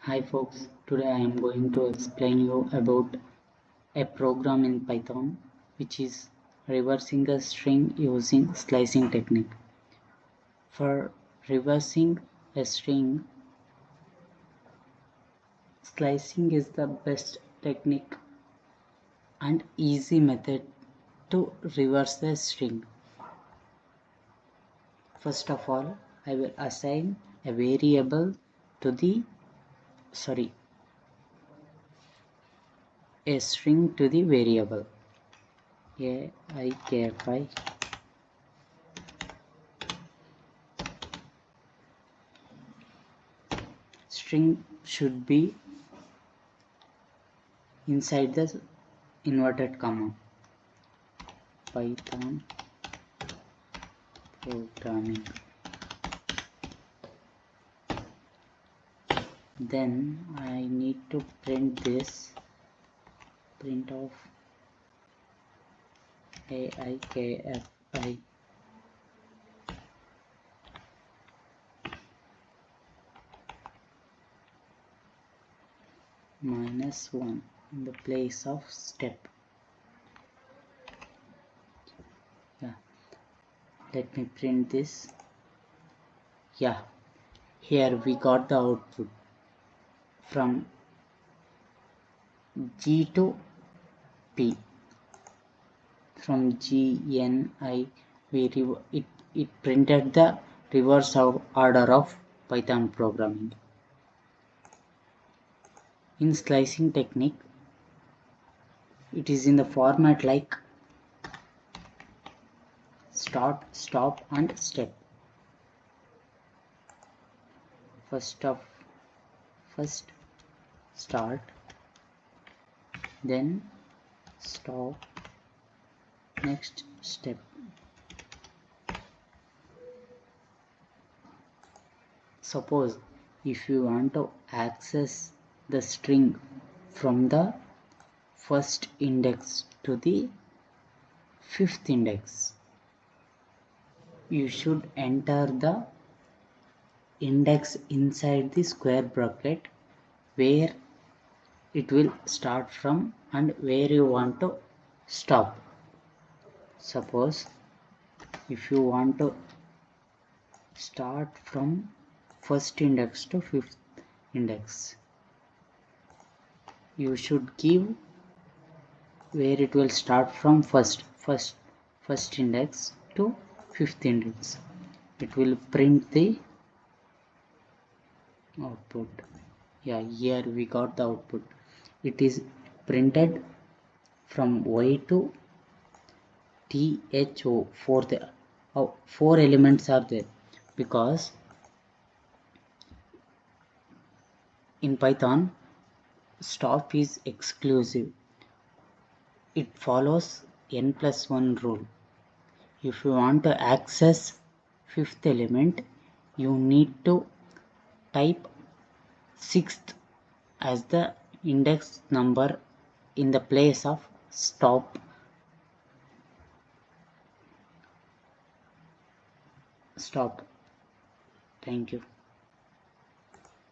Hi folks, today I am going to explain you about a program in Python which is reversing a string using slicing technique. For reversing a string, slicing is the best technique and easy method to reverse the string. First of all, I will assign a variable to a string to the variable aik5. String should be inside the inverted comma. Python programming. Then I need to print this, print of aikfi -1 in the place of step. Let me print this. Here we got the output from G to P. From GNI it printed the reverse order of Python programming. In slicing technique, it is in the format like start, stop and step. First start, then stop, next step. Suppose if you want to access the string from the first index to the fifth index, you should enter the index inside the square bracket where it will start from and where you want to stop. Suppose if you want to start from first index to fifth index, you should give where it will start from first index to fifth index. It will print the output. Here we got the output. It is printed from Y to THO. Four elements are there because in Python stop is exclusive. It follows n+1 rule. If you want to access fifth element, you need to type sixth as the index number in the place of stop. Thank you.